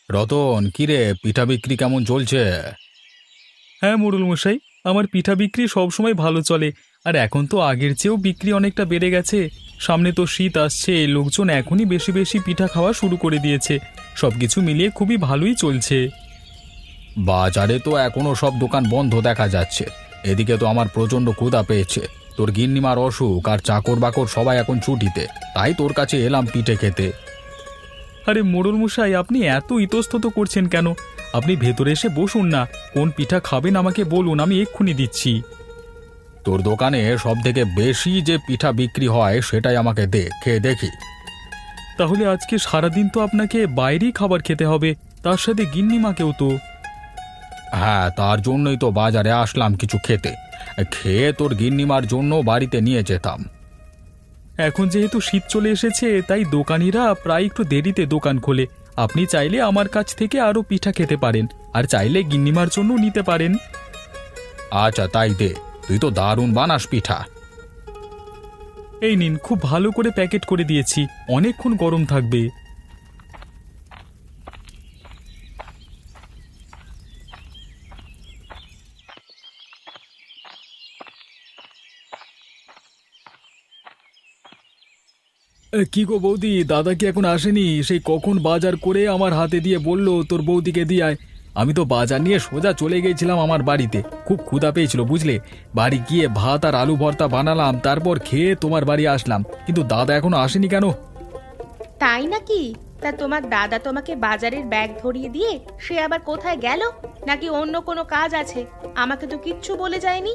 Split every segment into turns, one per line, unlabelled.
রতন, কিরে, পিঠা বিক্রি কেমন চলছে?
হ্যাঁ মোড়ল মশাই, আমার পিঠা বিক্রি সবসময় ভালো চলে। আর এখন তো আগের চেয়েও বিক্রি অনেকটা বেড়ে গেছে। সামনে তো শীত আসছে, লোকজন এখনই বেশি বেশি পিঠা খাওয়া শুরু করে দিয়েছে। সবকিছু মিলিয়ে খুবই ভালোই চলছে।
বাজারে তো এখনো সব দোকান বন্ধ দেখা যাচ্ছে। এদিকে তো আমার প্রচণ্ড ক্ষুধা পেয়েছে। তোর গিন্নিমার অসুখ আর চাকর বাকর সবাই এখন ছুটিতে, তাই তোর কাছে এলাম পিঠে খেতে।
আরে মোড়ল মশাই, আপনি এত ইতস্তত করছেন কেন? আপনি ভেতরে এসে বসুন না। কোন পিঠা খাবেন আমাকে বলুন, আমি এক্ষুনি দিচ্ছি।
তোর দোকানে সব থেকে বেশি যে পিঠা বিক্রি হয় সেটাই আমাকে দে, খেয়ে দেখি।
তাহলে আজকে সারাদিন তো আপনাকে বাইরেই খাবার খেতে হবে, তার সাথে গিন্নিমাকেও তো।
হ্যাঁ, তার জন্যই তো বাজারে আসলাম কিছু খেতে। খেয়ে তোর গিন্নিমার জন্য বাড়িতে নিয়ে যেতাম।
এখন যেহেতু শীত চলে এসেছে, তাই দোকানিরা প্রায় একটু দেরিতে দোকান খোলে। আপনি চাইলে আমার কাছ থেকে আরও পিঠা খেতে পারেন, আর চাইলে গিন্নিমার জন্য নিতে পারেন।
আচ্ছা, তাই দে। তুই তো দারুণ বানাস পিঠা।
এই নিন, খুব ভালো করে প্যাকেট করে দিয়েছি, অনেকক্ষণ গরম থাকবে। কি গো বৌদি, দাদা কি এখন আসেনি? সেই কখন বাজার করে আমার হাতে দিয়ে বলল তোর বৌদিকে দিয়ায়। আমি তো বাজার নিয়ে সোজা চলে গিয়েছিলাম আমার বাড়িতে, খুব ক্ষুধা পেয়েছিল বুঝলে। বাড়ি গিয়ে ভাত আর আলু ভর্তা বানালাম, তারপর খেয়ে তোমার বাড়ি আসলাম, কিন্তু দাদা এখনো আসেনি কেন?
তাই নাকি? তা তোমার দাদা তোমাকে বাজারের ব্যাগ ধরিয়ে দিয়ে সে আবার কোথায় গেল? নাকি অন্য কোনো কাজ আছে? আমাকে তো কিচ্ছু বলে যায়নি।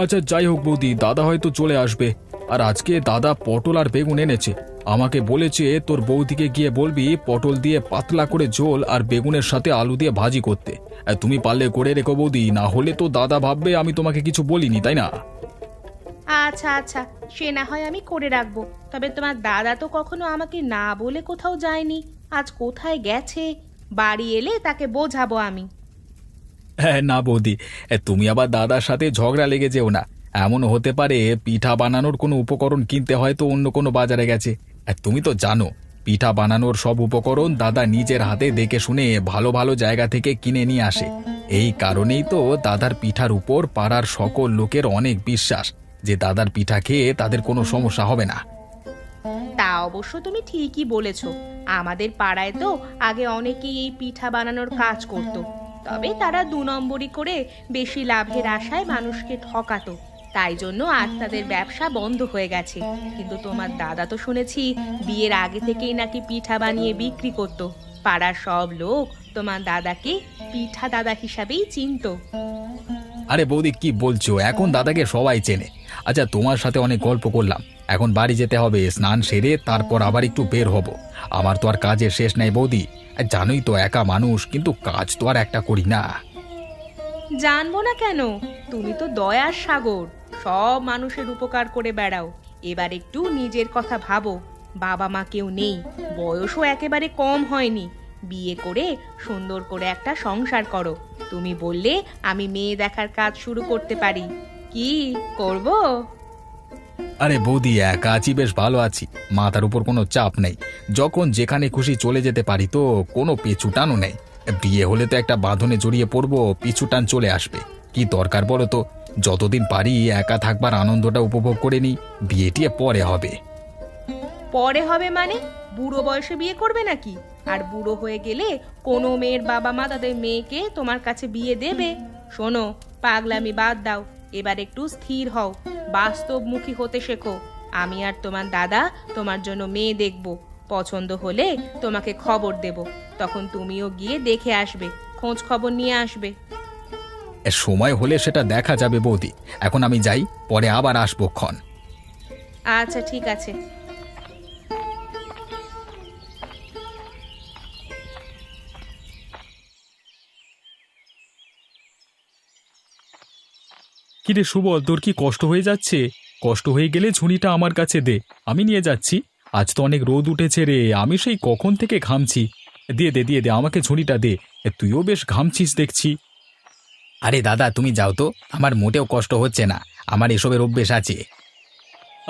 আচ্ছা যাই হোক বৌদি, দাদা হয়তো চলে আসবে। আর আজকে দাদা পটল আর বেগুন এনেছে। আমাকে বলেছে তোর বৌদিকে গিয়ে বলবি পটল দিয়ে পাতলা করে ঝোল আর বেগুনের সাথে আলু দিয়ে ভাজি করতে। তুমি পারলে করে রেখো বৌদি, না হলে তো দাদা ভাববে আমি তোমাকে কিছু বলিনি, তাই না?
আচ্ছা আচ্ছা, সে না হয় আমি করে রাখবো। তবে তোমার দাদা তো কখনো আমাকে না বলে কোথাও যায়নি। আজ কোথায় গেছে? বাড়ি এলে তাকে বোঝাবো আমি।
হ্যাঁ না বৌদি, তুমি আবার দাদার সাথে ঝগড়া লেগে যেও না। এমন হতে পারে পিঠা বানানোর কোনো উপকরণ কিনতে হয়তো অন্য কোনো বাজারে গেছে। আর তুমি তো জানো, পিঠা বানানোর সব উপকরণ দাদা নিজের হাতে দেখে শুনে ভালো ভালো জায়গা থেকে কিনে নিয়ে আসে। এই কারণেই তো দাদার পিঠার উপর পাড়ার সকল লোকের অনেক বিশ্বাস যে দাদার পিঠা খেয়ে তাদের কোনো সমস্যা হবে না।
তা অবশ্য তুমি ঠিকই বলেছ। আমাদের পাড়ায় তো আগে অনেকেই এই পিঠা বানানোর কাজ করত। তবে তারা 2 নম্বরি করে বেশি লাভের আশায় মানুষকে ঠকাতো। তাই জন্য আজ তাদের ব্যবসা বন্ধ হয়ে গেছে। কিন্তু তোমার দাদা তো শুনেছি বিয়ের আগে থেকেই নাকি পিঠা বানিয়ে বিক্রি করত। পাড়ার সব লোক তোমার দাদাকে পিঠা দাদা হিসাবেই চিনতো।
আরে বৌদি, কি বলছো? এখন দাদাকে সবাই চেনে। আচ্ছা, তোমার সাথে অনেক গল্প করলাম, এখন বাড়ি যেতে হবে। স্নান সেরে তারপর আবার একটু বের হব। আমার তো আর কাজের শেষ নাই বৌদি। আর জানোই তো, একা মানুষ, কিন্তু কাজ তো আর একটা করি না।
জানবো না কেন? তুমি তো দয়ার সাগর, সব মানুষের উপকার করে বেড়াও। এবার একটু নিজের কথা ভাবো। বাবা মা কেউ নেই, বয়সও একেবারে কম হয়নি। বিয়ে করে সুন্দর করে একটা সংসার করো। তুমি বললে আমি মেয়ে দেখার কাজ শুরু করতে পারি। কি করব?
আরে বৌদি, একা আছি, বেশ ভালো আছি। মাথার উপর কোনো চাপ নেই, যখন যেখানে খুশি চলে যেতে পারি, তো কোনো পিছু টানও নেই। বিয়ে হলে তো একটা বাঁধনে জড়িয়ে পড়বো, পিছু টান চলে আসবে। কি দরকার বলো তো? যতদিন পারি একা থাকবার আনন্দটা উপভোগ করে নিই, বিয়ে টিয়ে পরে হবে।
পরে হবে মানে? বুড়ো বয়সে বিয়ে করবে নাকি? আর বুড়ো হয়ে গেলে কোনো মেয়ের বাবা মা তাদের মেয়েকে তোমার কাছে বিয়ে দেবে? শোনো, পাগলামি বাদ দাও। এবার একটু স্থির হও, বাস্তবমুখী হতে শেখো। আমি আর তোমার দাদা তোমার জন্য মেয়ে দেখব। পছন্দ হলে তোমাকে খবর দেব। তখন তুমিও গিয়ে দেখে আসবে, খোঁজ খবর নিয়ে আসবে।
সময় হলে সেটা দেখা যাবে বৌদি। এখন আমি যাই, পরে আবার আসবো ক্ষণ।
আচ্ছা ঠিক আছে।
কিরে সুবল, তোর কি কষ্ট হয়ে যাচ্ছে? কষ্ট হয়ে গেলে ঝুড়িটা আমার কাছে দে, আমি নিয়ে যাচ্ছি। আজ তো অনেক রোদ উঠেছে রে, আমি সেই কখন থেকে ঘামছি। দিয়ে দে আমাকে ঝুড়িটা দে। তুইও বেশ ঘামছিস দেখছি।
আরে দাদা, তুমি যাও তো, আমার মোটেও কষ্ট হচ্ছে না। আমার এসবের অভ্যেস আছে।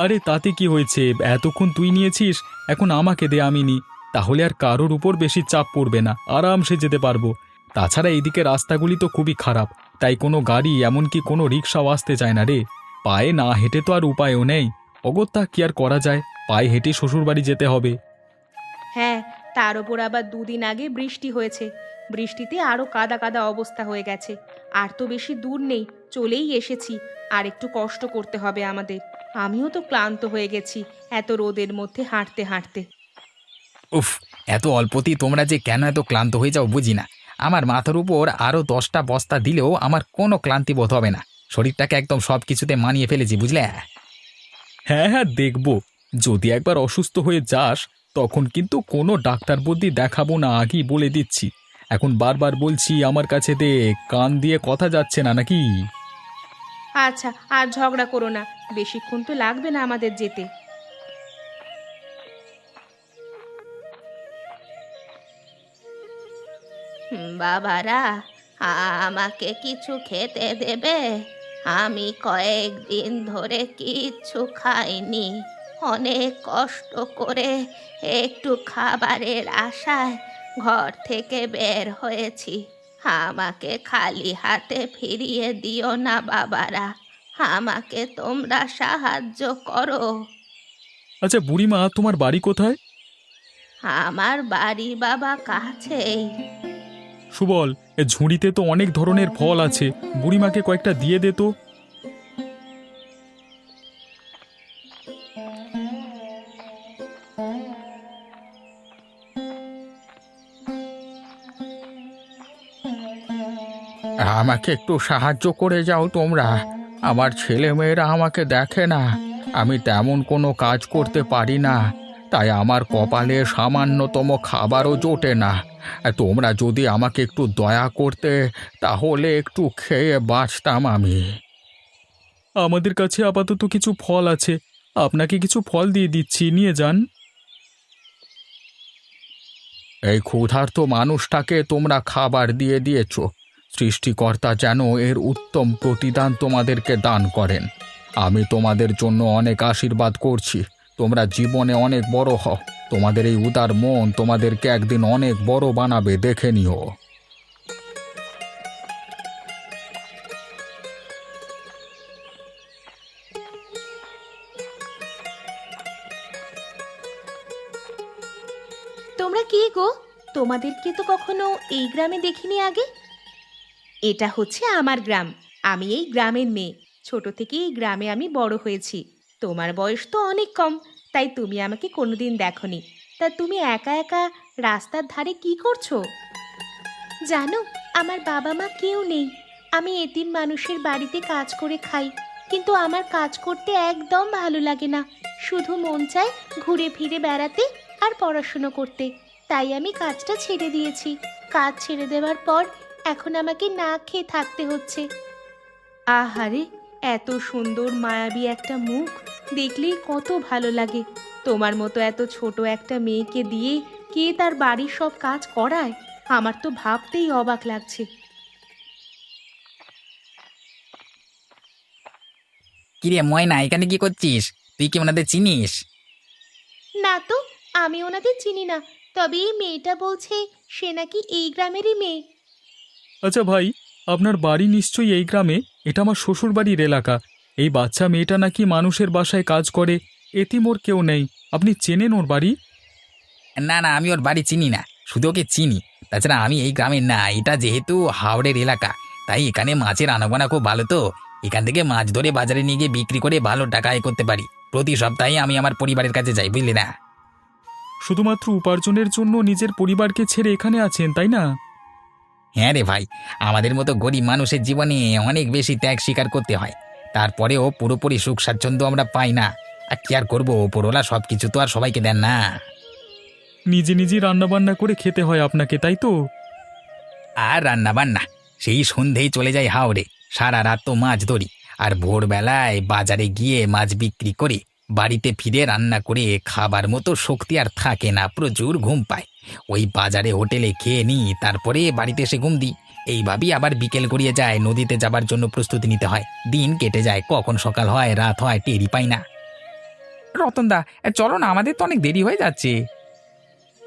আরে তাতে কি হয়েছে, এতক্ষণ তুই নিয়েছিস, এখন আমাকে দে, আমি নি। তাহলে আর কারোর উপর বেশি চাপ পড়বে না, আরামসে যেতে পারবো। তাছাড়া এইদিকে রাস্তাগুলি তো খুবই খারাপ, তাই কোনো গাড়ি এমনকি কোনো রিক্সাও আসতে চায় না রে। পায়ে না হেঁটে তো আর উপায়ও নেই। অগত্যা কি আর করা যায়, পায়ে হেঁটে শ্বশুরবাড়ি যেতে হবে।
হ্যাঁ, তার ওপর আবার দুদিন আগে বৃষ্টি হয়েছে। বৃষ্টিতে আরো কাদা কাদা অবস্থা হয়ে গেছে। আর তো বেশি দূর নেই, চলেই এসেছি। আর একটু কষ্ট করতে হবে আমাদের। আমিও তো ক্লান্ত হয়ে গেছি এত রোদের মধ্যে হাঁটতে হাঁটতে।
উফ, এত অল্পতেই তোমরা যে কেন এত ক্লান্ত হয়ে যাও বুঝি না। আমার মাথার উপর আরো 10টা বস্তা দিলেও আমার কোনো ক্লান্তি বোধ হবে না। শরীরটাকে একদম সব কিছুতে মানিয়ে ফেলেছি, বুঝলে?
হ্যাঁ হ্যাঁ, দেখবো। যদি একবার অসুস্থ হয়ে যাস তখন কিন্তু কোনো ডাক্তার বুদ্ধি দেখাবো না, আগেই বলে দিচ্ছি। এখন বারবার বলছি আমার কাছে দে, কান দিয়ে কথা যাচ্ছে না নাকি?
আচ্ছা, আর ঝগড়া করো না। বেশিক্ষণ তো লাগবে না আমাদের যেতে। বাবারা, আমাকে কিছু খেতে দেবে? আমি কয়েকদিন ধরে কিচ্ছু খাইনি। অনেক কষ্ট করে একটু খাবারের আশায় ঘর থেকে বের হয়েছি। আমাকে খালি হাতে ফিরিয়ে দিও না বাবারা। আমাকে তোমরা সাহায্য করো।
আচ্ছা বুড়িমা, তোমার বাড়ি কোথায়?
আমার বাড়ি বাবা কাছেই।
সুবল, এ ঝুড়িতে তো অনেক ধরনের ফল আছে, বুড়িমাকে কয়েকটা দিয়ে দে তো।
আমাকে একটু সাহায্য করে যাও তোমরা। আমার ছেলেমেয়েরা আমাকে দেখে না, আমি তেমন কোনো কাজ করতে পারি না, তাই আমার কপালে সামান্যতম খাবারও জোটে না। তোমরা যদি আমাকে একটু দয়া করতে, তাহলে একটু খেয়ে বাঁচতাম আমি।
আমাদের কাছে আপাতত কিছু ফল আছে, আপনাকে কিছু ফল দিয়ে দিচ্ছি, নিয়ে যান।
এই ক্ষুধার্ত মানুষটাকে তোমরা খাবার দিয়ে দিয়েছো। সৃষ্টিকর্তা যেন এর উত্তম প্রতিদান তোমাদেরকে দান করেন। আমি তোমাদের জন্য অনেক আশীর্বাদ করছি। তোমরা জীবনে অনেক বড় হও। তোমাদের এই উদার মন তোমাদেরকে একদিন অনেক বড় বানাবে, দেখে নিও।
তোমরা কি গো? তোমাদেরকে তো কখনো এই গ্রামে দেখিনি আগে। এটা হচ্ছে আমার গ্রাম। আমি এই গ্রামের মেয়ে। ছোট থেকে এই গ্রামে আমি বড় হয়েছি। তোমার বয়স তো অনেক কম, তাই তুমি আমাকে কোনোদিন দেখোনি। তা তুমি একা একা রাস্তার ধারে কি করছো? জানো, আমার বাবা মা কেউ নেই। আমি এতিম মানুষের বাড়িতে কাজ করে খাই। কিন্তু আমার কাজ করতে একদম ভালো লাগে না। শুধু মন চায় ঘুরে ফিরে বেড়াতে আর পড়াশুনো করতে। তাই আমি কাজটা ছেড়ে দিয়েছি। কাজ ছেড়ে দেওয়ার পর এখন আমাকে না খেয়ে থাকতে হচ্ছে। আহারে, এত সুন্দর মায়াবী একটা মুখ দেখলেই কত ভালো লাগে। তোমার মতো এত ছোট একটা মেয়েকে দিয়ে কে তার বাড়ির সব কাজ করায়? আমার তো ভাবতেই অবাক লাগছে।
কিরে ময়না, এখানে কি করছিস? তুই কি ওনাদের চিনিস?
না তো, আমি ওনাদের চিনি না। তবে এই মেয়েটা বলছে সে নাকি এই গ্রামেরই মেয়ে।
আচ্ছা ভাই, আপনার বাড়ি নিশ্চয়ই এই গ্রামে। এটা আমার শ্বশুর বাড়ির এলাকা। এই বাচ্চা মেয়েটা নাকি মানুষের বাসায় কাজ করে, এতিম ওর কেউ নেই। আপনি চেনেন ওর বাড়ি?
না না, আমি ওর বাড়ি চিনি না, শুধু ওকে চিনি। তাছাড়া আমি এই গ্রামের না, এটা যেহেতু হাওড়ের এলাকা, তাই এখানে মাছের আনাগোনা খুব ভালো। তো এখান থেকে মাছ ধরে বাজারে নিয়ে গিয়ে বিক্রি করে ভালো টাকা আয় করতে পারি। প্রতি সপ্তাহে আমি আমার পরিবারের কাছে যাই, বুঝলি না?
শুধুমাত্র উপার্জনের জন্য নিজের পরিবারকে ছেড়ে এখানে আছেন, তাই না?
হ্যাঁ রে ভাই, আমাদের মতো গরিব মানুষের জীবনে অনেক বেশি ত্যাগ স্বীকার করতে হয়। তারপরেও পুরোপুরি সুখ স্বাচ্ছন্দ্য আমরা পাই না। আর কি আর করবো, ওপরওয়ালা সব কিছু তো আর সবাইকে দেন না।
নিজে নিজে রান্নাবান্না করে খেতে হয় আপনাকে, তাই তো?
আর রান্না বান্না, সেই সন্ধেই চলে যাই হাওড়ে। সারা রাত তো মাছ ধরি, আর ভোরবেলায় বাজারে গিয়ে মাছ বিক্রি করে বাড়িতে ফিরে রান্না করে খাবার মতো শক্তি আর থাকে না, প্রচুর ঘুম পায়। ওই বাজারে হোটেলে খেয়ে নিই, তারপরে বাড়িতে এসে ঘুম দিই। এইভাবেই আবার বিকেল গড়িয়ে যায়, নদীতে যাবার জন্য প্রস্তুতি নিতে হয়। দিন কেটে যায়, কখন সকাল হয় রাত হয় টেরই পাই না। রতনদা, চলো না, আমাদের তো অনেক দেরি হয়ে যাচ্ছে।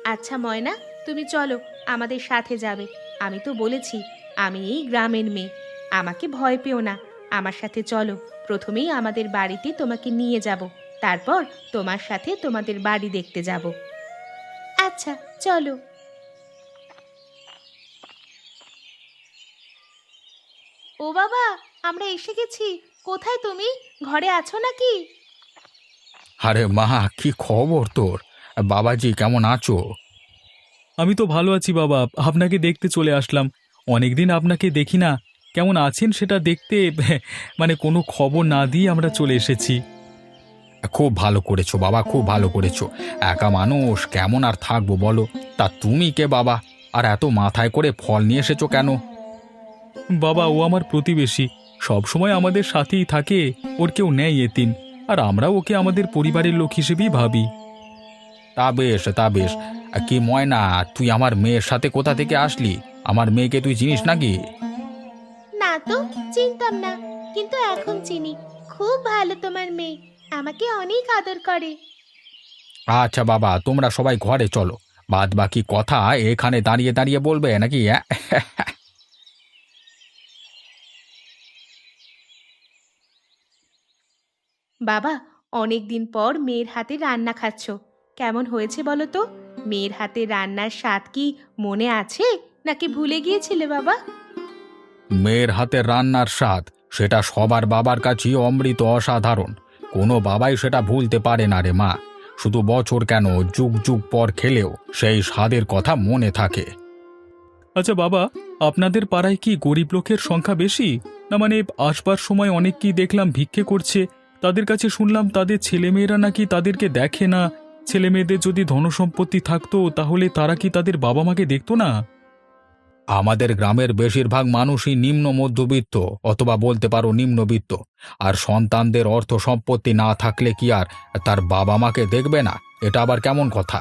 আচ্ছা ময়না, তুমি চলো, আমাদের সাথে যাবে। আমি তো বলেছি আমি এই গ্রামের মেয়ে, আমাকে ভয় পেও না। আমার সাথে চলো, প্রথমেই আমাদের বাড়িতে তোমাকে নিয়ে যাব, তারপর তোমার সাথে তোমাদের বাড়ি দেখতে যাব। আচ্ছা চলো। ও বাবা, আমরা এসে গেছি। কোথায় তুমি? ঘরে আছো নাকি?
আরে মা, কি খবর তোর? বাবাজি কেমন আছো?
আমি তো ভালো আছি বাবা, আপনাকে দেখতে চলে আসলাম। অনেকদিন আপনাকে দেখি না, কেমন আছেন সেটা দেখতে মানে কোনো খবর না দিয়ে আমরা চলে এসেছি।
খুব ভালো করেছো বাবা, খুব ভালো করেছো। একা মানুষ কেমন আর থাকবো বলো? তা তুমি কে বাবা? আর এত মাথায় করে ফল নিয়ে এসেছো কেন?
বাবা, ও আমার প্রতিবেশী, সব সময় আমাদের সাথেই থাকে। ওর কেউ নেই এতিম, আর আমরা ওকে আমাদের পরিবারের লোক হিসেবেই ভাবি।
তা বেশ, তা বেশ। কি ময়না, তুই আমার মেয়ের সাথে কোথা থেকে আসলি? আমার মেয়েকে তুই চিনিস নাকি?
না তো, চিনতাম না, কিন্তু এখন চিনি। খুব ভালো তোমার মেয়ে, আমাকে অনেক আদর করে।
আচ্ছা বাবা, তোমরা সবাই ঘরে চলো, বাদ বাকি কথা এখানে দাঁড়িয়ে দাঁড়িয়ে বলবে নাকি?
বাবা, অনেক দিন পর মেয়ের হাতে রান্না খাচ্ছ, কেমন হয়েছে বলো তো? মেয়ের হাতে রান্নার স্বাদ কি মনে আছে, নাকি ভুলে গিয়েছিলে বাবা?
মেয়ের হাতের রান্নার স্বাদ সেটা সবার বাবার কাছেই অমৃত, অসাধারণ। কোনো বাবাই সেটা ভুলতে পারে না রে মা। শুধু বছর কেন, যুগ যুগ পর খেলেও সেই স্বাদের কথা মনে থাকে।
আচ্ছা বাবা, আপনাদের পাড়ায় কি গরিব লোকের সংখ্যা বেশি? না মানে আসবার সময় অনেককেই দেখলাম ভিক্ষে করছে, তাদের কাছে শুনলাম তাদের ছেলেমেয়েরা নাকি তাদেরকে দেখে না। ছেলেমেয়েদের যদি ধনসম্পত্তি থাকতো তাহলে তারা কি তাদের বাবা মাকে দেখতো না?
আমাদের গ্রামের বেশিরভাগ মানুষই নিম্ন মধ্যবিত্ত, অথবা বলতে পারো নিম্নবিত্ত। আর সন্তানদের অর্থ সম্পত্তি না থাকলে কি আর তার বাবা মাকে দেখবে না? এটা আবার কেমন কথা?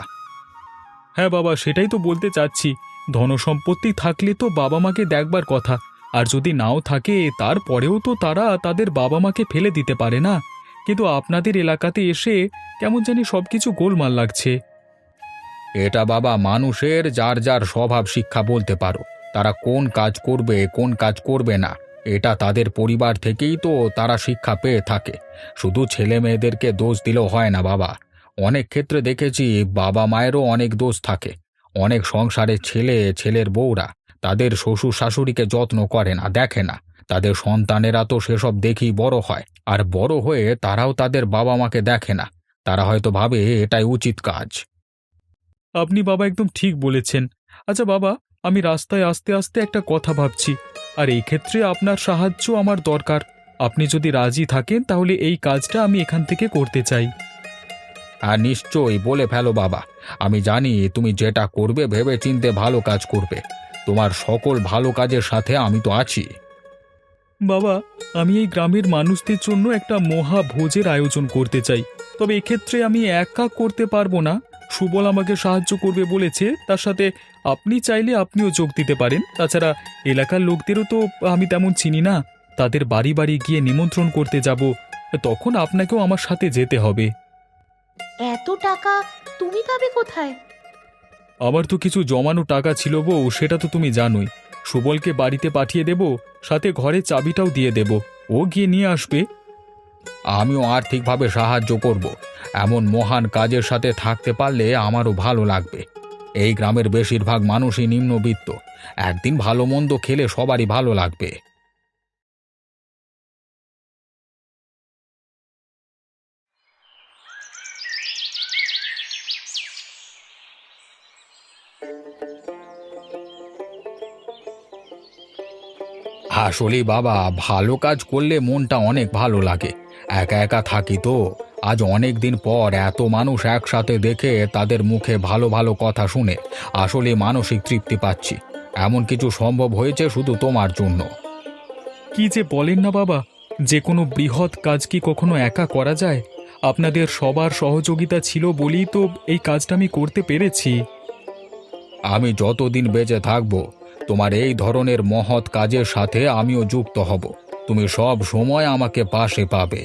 হ্যাঁ বাবা, সেটাই তো বলতে চাচ্ছি। ধনসম্পত্তি থাকলে তো বাবা মাকে দেখবার কথা, আর যদি নাও থাকে তারপরেও তো তারা তাদের বাবা মাকে ফেলে দিতে পারে না। কিন্তু আপনাদের এলাকাতে এসে কেমন জানি সবকিছু গোলমাল লাগছে।
এটা বাবা মানুষের যার যার স্বভাব শিক্ষা বলতে পারো। তারা কোন কাজ করবে, কোন কাজ করবে না, এটা তাদের পরিবার থেকেই তো তারা শিক্ষা পেয়ে থাকে। শুধু ছেলে মেয়েদেরকে দোষ দিলেও হয় না বাবা। অনেক ক্ষেত্রে দেখেছি বাবা মায়েরও অনেক দোষ থাকে। অনেক সংসারের ছেলে, ছেলের বউরা তাদের শ্বশুর শাশুড়িকে যত্ন করে না, দেখে না। তাদের সন্তানেরা তো সেসব দেখেই বড় হয়, আর বড় হয়ে তারাও তাদের বাবা মাকে দেখে না। তারা হয়তো ভাবে এটাই উচিত কাজ।
আপনি বাবা একদম ঠিক বলেছেন। আচ্ছা বাবা, আমি রাস্তায় আস্তে আস্তে একটা কথা ভাবছি, আর এই ক্ষেত্রে আপনার সাহায্য আমার দরকার। আপনি যদি রাজি থাকেন তাহলে এই কাজটা আমি এখান থেকে করতে চাই।
আর নিশ্চয়ই বলে ফেলো বাবা। আমি জানি তুমি যেটা করবে ভেবে চিন্তে ভালো কাজ করবে। তোমার সকল ভালো কাজের সাথে আমি তো আছি।
বাবা, আমি এই গ্রামের মানুষদের জন্য একটা মহা ভোজের আয়োজন করতে চাই, তবে এক্ষেত্রে আমি একা করতে পারবো না। সুবল আমাকে সাহায্য করবে বলেছে, তার সাথে আপনি চাইলে আপনিও যোগ দিতে পারেন। তাছাড়া এলাকার লোকদেরও তো আমি তেমন চিনি না, তাদের বাড়ি বাড়ি গিয়ে নিমন্ত্রণ করতে যাব, তখন আপনাকেও আমার সাথে যেতে হবে।
এত টাকা তুমি পাবে কোথায়?
আমার তো কিছু জমানো টাকা ছিল বউ, সেটা তো তুমি জানোই। সুবলকে বাড়িতে পাঠিয়ে দেব, সাথে ঘরে চাবিটাও দিয়ে দেব, ও গিয়ে নিয়ে আসবে।
আমিও আর্থিকভাবে সাহায্য করব। এমন মহান কাজের সাথে থাকতে পারলে আমারও ভালো লাগবে। এই গ্রামের বেশিরভাগ মানুষই নিম্নবিত্ত। একদিন ভালো মন্দ খেলে সবারই ভালো লাগবে। আসলেই বাবা, ভালো কাজ করলে মনটা অনেক ভালো লাগে। একা একা থাকি তো। আজ অনেক দিন পর এত মানুষ একসাথে দেখে তাদের মুখে ভালো ভালো কথা শুনে আসলে মানসিক তৃপ্তি পাচ্ছি। এমন কিছু সম্ভব হয়েছে শুধু তোমার জন্য।
কি যে বলেন না বাবা, যে কোনো বৃহৎ কাজ কি কখনো একা করা যায়? আপনাদের সবার সহযোগিতা ছিল বলেই তো এই কাজটা আমি করতে পেরেছি।
আমি যতদিন বেঁচে থাকব তোমার এই ধরনের মহৎ কাজের সাথে আমিও যুক্ত হব। তুমি সব সময় আমাকে পাশে পাবে।